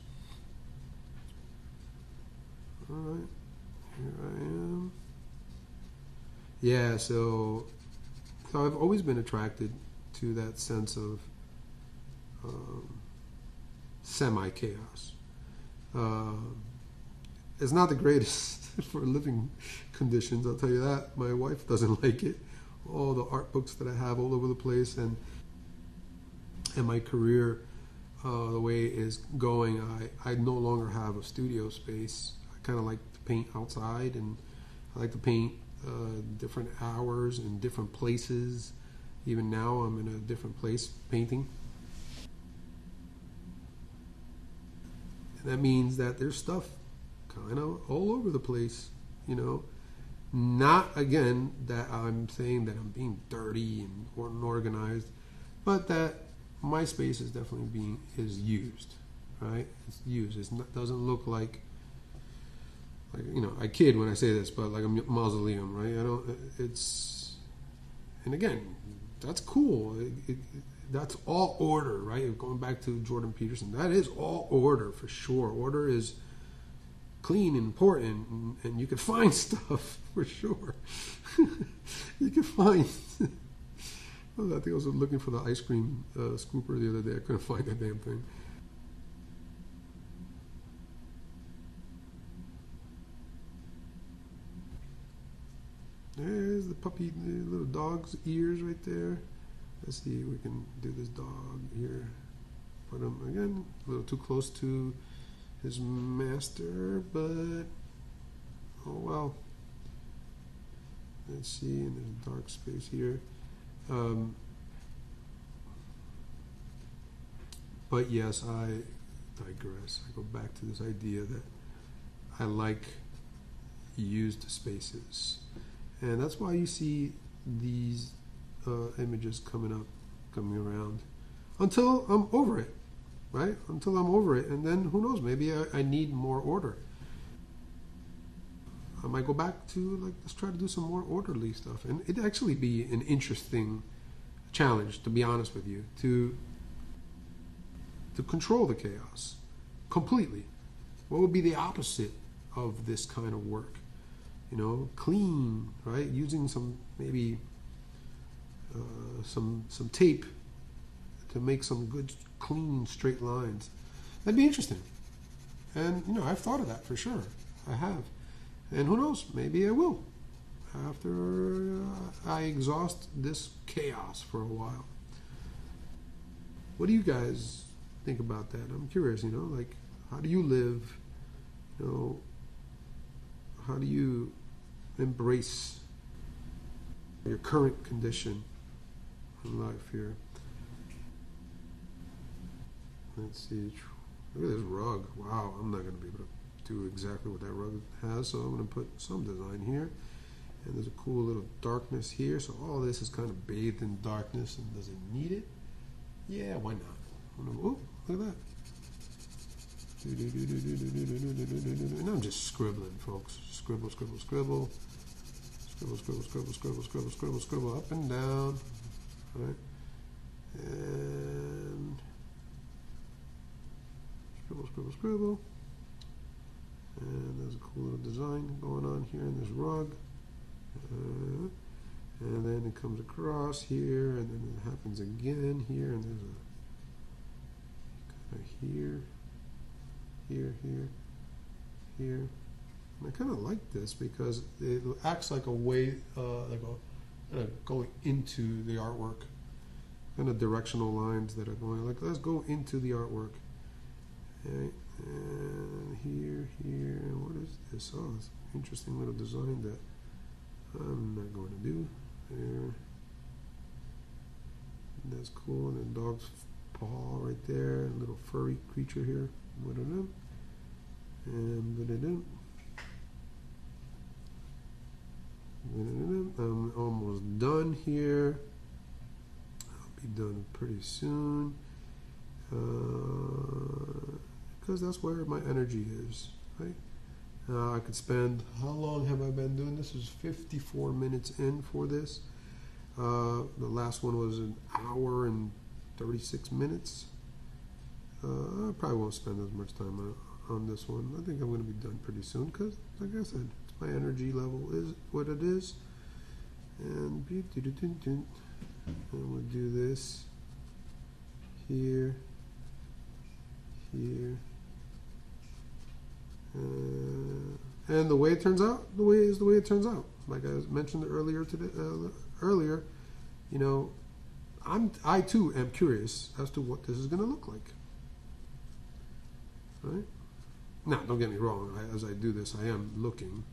All right, here I am. Yeah, so I've always been attracted to that sense of semi-chaos. Uh, it's not the greatest for living conditions, I'll tell you that. My wife doesn't like it. All the art books that I have all over the place, and my career, the way it is going, I no longer have a studio space. I kind of like to paint outside, and I like to paint different hours in different places. Even now, I'm in a different place painting. And that means that there's stuff kind of all over the place, you know. Not, again, that I'm saying that I'm being dirty and unorganized, but that my space is definitely is used, right? It's used. It doesn't look like, I kid when I say this, but like a mausoleum, right? It's, and again, that's cool. That's all order, right? Going back to Jordan Peterson, that is all order for sure. Order is clean and important, and you can find stuff for sure. You can find. I think I was looking for the ice cream scooper the other day. I couldn't find that damn thing. There's the little dog's ears right there. Let's see if we can do this dog here. Put him again a little too close to his master, but oh well. Let's see, and there's a dark space here. But yes, I digress. I go back to this idea that I like used spaces, and that's why you see these images coming around until I'm over it, right? Until I'm over it, and then who knows? Maybe I need more order. I might go back to let's try to do some more orderly stuff, and it'd actually be an interesting challenge, to be honest with you, to control the chaos completely. What would be the opposite of this kind of work? Clean, right? Using some maybe some tape to make some good, clean, straight lines. That'd be interesting. And I've thought of that for sure. I have. And who knows? Maybe I will after I exhaust this chaos for a while. What do you guys think about that? I'm curious. How do you live? How do you embrace your current condition in life here? Let's see. Look at this rug. Wow, I'm not going to be able to do exactly what that rug has, so I'm going to put some design here. And there's a cool little darkness here, so all this is kind of bathed in darkness. And does it need it? Yeah, why not? Oh, look at that. And I'm just scribbling, folks. Scribble, scribble, scribble. Scribble, scribble, scribble, scribble, scribble, scribble, scribble, up and down. All right. And scribble, scribble, scribble. And there's a cool little design going on here in this rug. And then it comes across here, and then it happens again here, and there's a kind of here, here. And I kind of like this because it acts like a way, going into the artwork. Kind of directional lines that are going let's go into the artwork. Okay. And here, and what is this? Oh, it's an interesting little design that I'm not going to do. There. That's cool. And then dog's paw right there, a little furry creature here. And I'm almost done here. I'll be done pretty soon. Because that's where my energy is, right? I could spend, how long have I been doing this? This is 54 minutes in for this. The last one was an hour and 36 minutes. I probably won't spend as much time on this one. I think I'm going to be done pretty soon because, like I said, my energy level is what it is. And we'll do this here, here. And the way it turns out, the way it turns out. Like I mentioned earlier earlier, you know, I too am curious as to what this is going to look like. Right? Now, don't get me wrong. As I do this, I am looking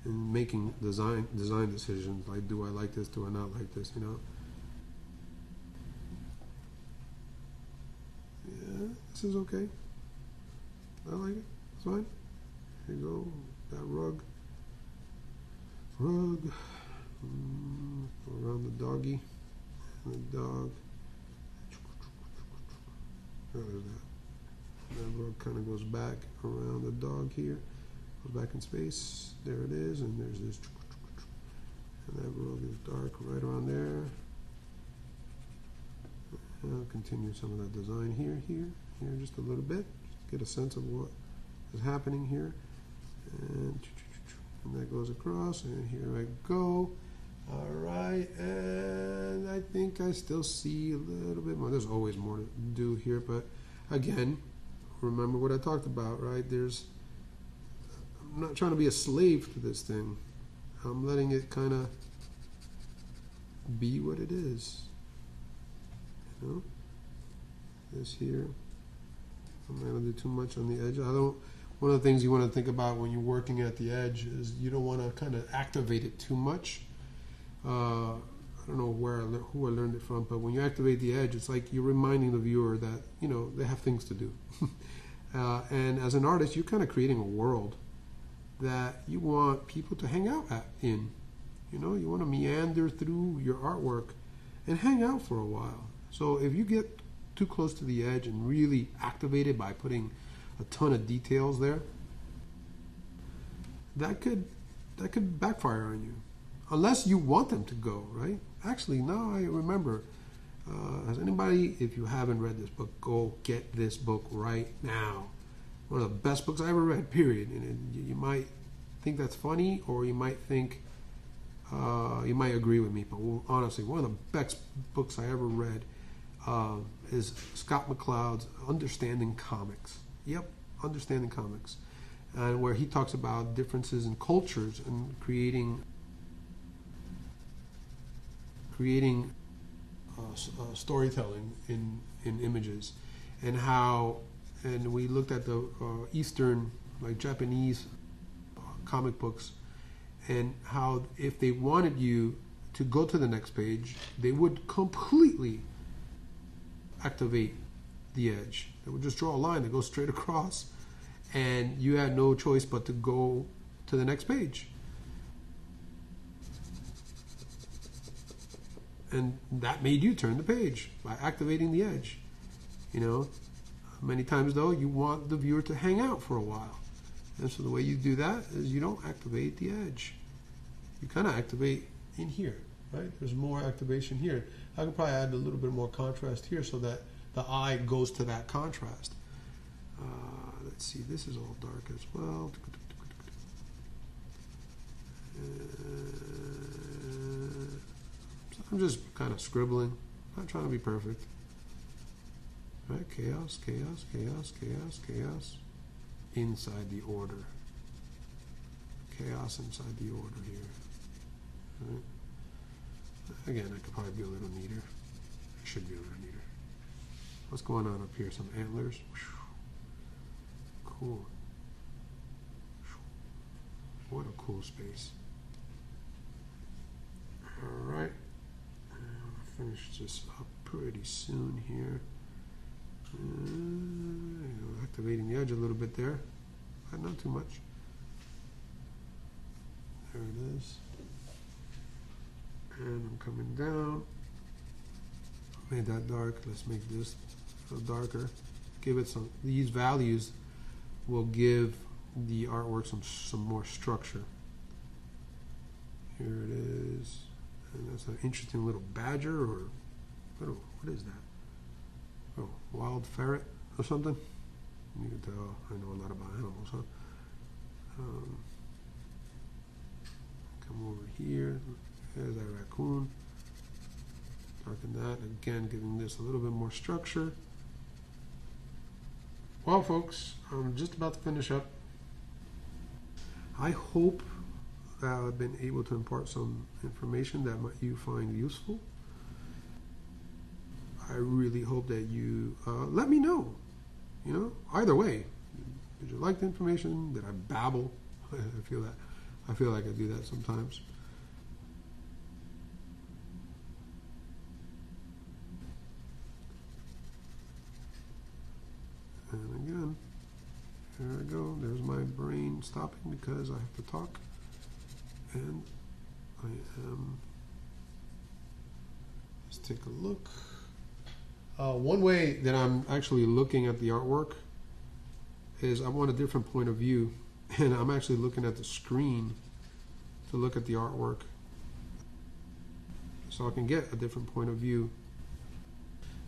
and making design decisions. Like, do I like this? Do I not like this? You know. Yeah, this is okay. I like it. It's fine. Here you go. That rug. Around the doggy. And the dog. Oh, there's that. That rug kind of goes back around the dog here. Goes back in space. There it is. And there's this. And that rug is dark right around there. And I'll continue some of that design here, just a little bit. Just get a sense of what is happening here. And that goes across, and here I go. All right, and I think I still see a little bit more. There's always more to do here, but again, remember what I talked about, right? I'm not trying to be a slave to this thing. I'm letting it kind of be what it is. You know? This here. I'm not going to do too much on the edge. One of the things you want to think about when you're working at the edge is you don't want to kind of activate it too much. I don't know who I learned it from, but when you activate the edge, it's like you're reminding the viewer that, you know, they have things to do. And as an artist, you're kind of creating a world that you want people to hang out in. You know, you want to meander through your artwork and hang out for a while. So if you get too close to the edge and really activate it by putting a ton of details there, that could backfire on you, unless you want them to go, right? Actually, now I remember. Has anybody, if you haven't read this book, go get this book right now. One of the best books I ever read, period. And you might think that's funny, or you might think you might agree with me, but honestly, one of the best books I ever read is Scott McCloud's Understanding Comics. Yep, Understanding Comics. And where he talks about differences in cultures and creating storytelling in images, and we looked at the Eastern, like Japanese comic books, and how if they wanted you to go to the next page, they would completely activate the edge. They would just draw a line that goes straight across, and you had no choice but to go to the next page. And that made you turn the page by activating the edge. You know, many times though, you want the viewer to hang out for a while. And so the way you do that is you don't activate the edge. You kind of activate in here, right? There's more activation here. I could probably add a little bit more contrast here so that the eye goes to that contrast. Let's see, this is all dark as well. I'm just kind of scribbling, not trying to be perfect. Right? Chaos, chaos, chaos, chaos, chaos. Inside the order. Chaos inside the order here. Right? Again, I could probably be a little neater. I should be a little neater. What's going on up here? Some antlers. Cool. What a cool space. Alright. I'll finish this up pretty soon here. Activating the edge a little bit there, but not too much. There it is. And I'm coming down. Made that dark. Let's make this a little darker. Give it some. These values will give the artwork some more structure. Here it is. And that's an interesting little badger, or what is that? Oh, wild ferret or something? You can tell I know a lot about animals, huh? Come over here. There's that raccoon. Darken that, again giving this a little bit more structure. Well folks, I'm just about to finish up. I hope that I've been able to impart some information that you find useful. I really hope that you let me know, you know, either way. Did you like the information? Did I babble? I feel like I do that sometimes. And again, here I go. There's my brain stopping because I have to talk. And I am, let's take a look. One way that I'm actually looking at the artwork is I want a different point of view. And I'm actually looking at the screen to look at the artwork. So I can get a different point of view.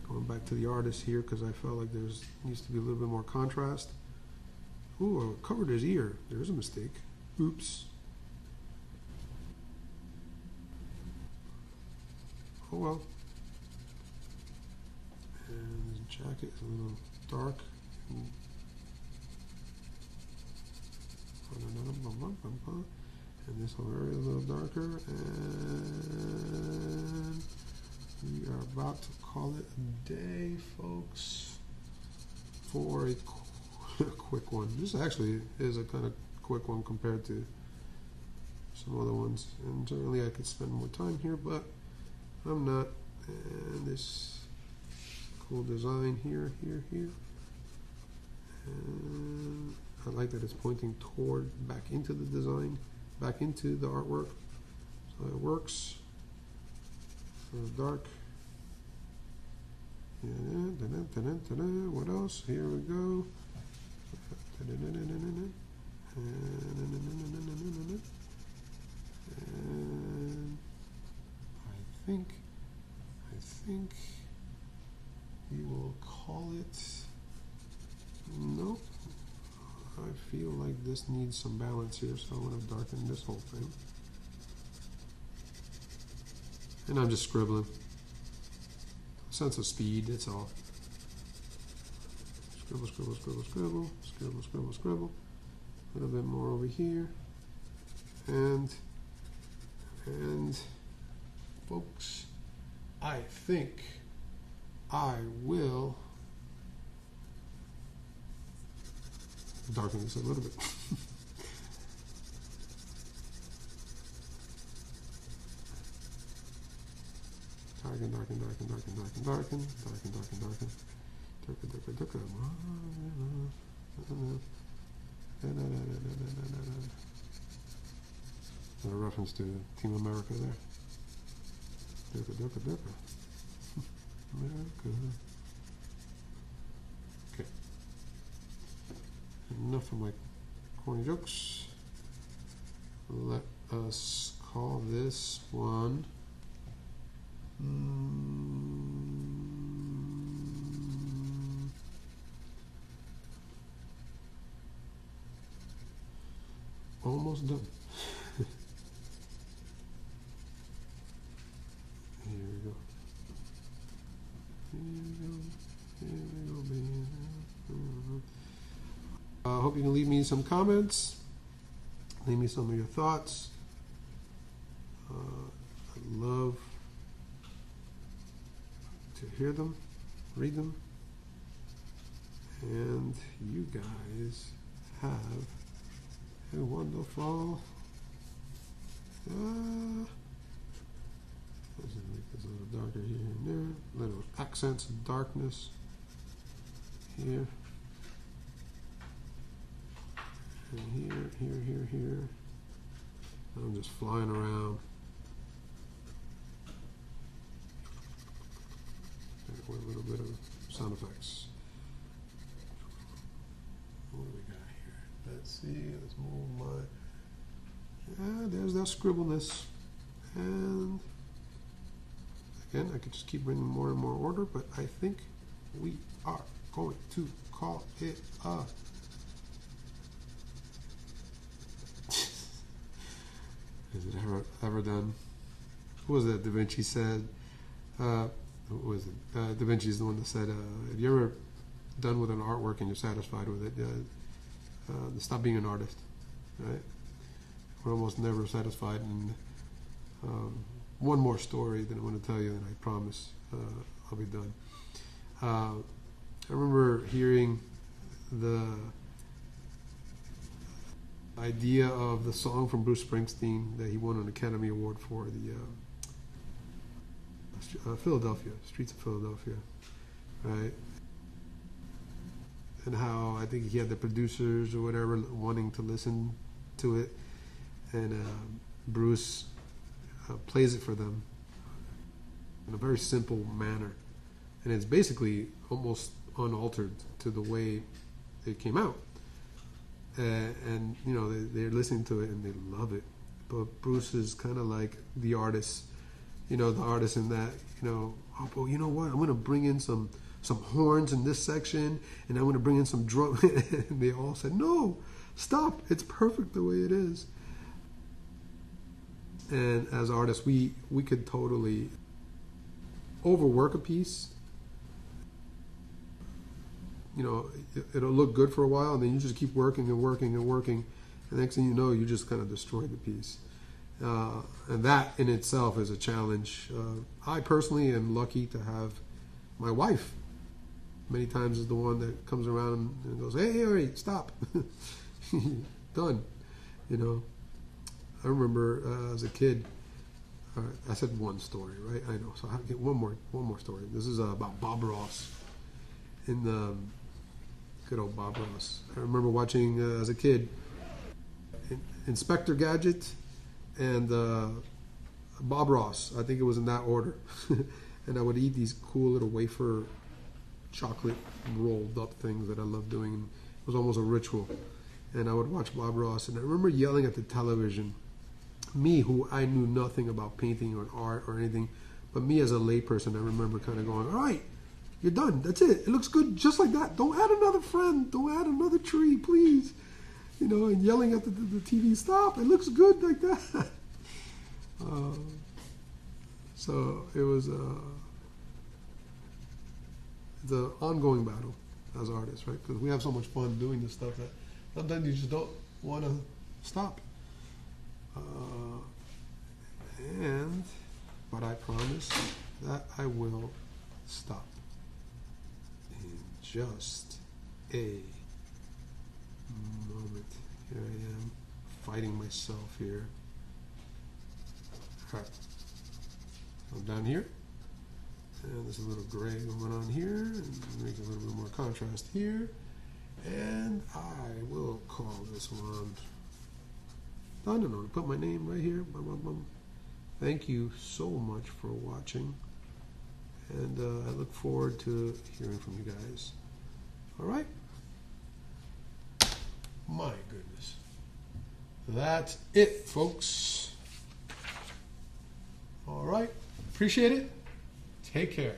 Going back to the artist here because I felt like there's needs to be a little bit more contrast. Ooh, I covered his ear. There's a mistake. Oops. Oh well. And his jacket is a little dark. And this whole area is a little darker. And we are about to call it a day, folks, for a quick one. This actually is a kind of quick one compared to some other ones. And certainly I could spend more time here, but I'm not. And this cool design here. And I like that it's pointing toward back into the design, back into the artwork. So it works. Dark. What else? Here we go. And I think we will call it. Nope. I feel like this needs some balance here, so I'm going to darken this whole thing. And I'm just scribbling. Sense of speed, that's all. Scribble, scribble, scribble, scribble, scribble, scribble, scribble. A little bit more over here. And folks, I think I will darken this a little bit. Darken. A reference to Team America there. America. Okay. Enough of my corny jokes. Let us call this one almost done. Here we go. I hope you can leave me some comments. Leave me some of your thoughts. I'd love to hear them, read them, and you guys have a wonderful. Let's just make this a little darker here and there. Little accents of darkness here. And here. I'm just flying around. With a little bit of sound effects. What do we got here? Let's see. Let's move my. There's that scribbleness. And again, I could just keep bringing more and more order, but I think we are going to call it a. Is it ever done? what was that? Da Vinci said. What was it? Da Vinci is the one that said, "If you're ever done with an artwork and you're satisfied with it, stop being an artist." Right? We're almost never satisfied. And one more story that I want to tell you, and I promise I'll be done. I remember hearing the idea of the song from Bruce Springsteen that he won an Academy Award for, the Philadelphia, Streets of Philadelphia, right? And how I think he had the producers or whatever wanting to listen to it, and Bruce plays it for them in a very simple manner, and it's basically almost unaltered to the way it came out. And you know, they're listening to it and they love it. But Bruce is kind of like the artist, you know, the artist in that, you know, oh, well, you know what? I'm going to bring in some horns in this section, and I'm going to bring in some drum. And they all said, no, stop. It's perfect the way it is. And as artists, we could totally overwork a piece. You know, it'll look good for a while, and then you just keep working and working and working. And next thing you know, you just kind of destroy the piece. And that in itself is a challenge. I personally am lucky to have my wife. Many times is the one that comes around and goes, hey, all right, stop. Done. You know, I remember as a kid, I said one story, right? I know. So I'll get one more story. This is about Bob Ross. In the good old Bob Ross. I remember watching as a kid Inspector Gadget and Bob Ross. I think it was in that order. And I would eat these cool little wafer chocolate rolled up things that I love doing. It was almost a ritual. And I would watch Bob Ross, and I remember yelling at the television. Me, who I knew nothing about painting or art or anything, but me as a layperson, I remember kind of going, all right, you're done. That's it. It looks good just like that. Don't add another friend. Don't add another tree, please. You know, and yelling at the TV, stop. It looks good like that. So it was it's an ongoing battle as artists, right? Because we have so much fun doing this stuff that sometimes you just don't want to stop. But I promise that I will stop. Just a moment. Here I am, fighting myself here. All right. I'm down here. And there's a little gray going on here. And make a little bit more contrast here. And I will call this one done. I'm going to put my name right here. Bum, bum, bum. Thank you so much for watching. And I look forward to hearing from you guys. All right? My goodness. That's it, folks. All right. Appreciate it. Take care.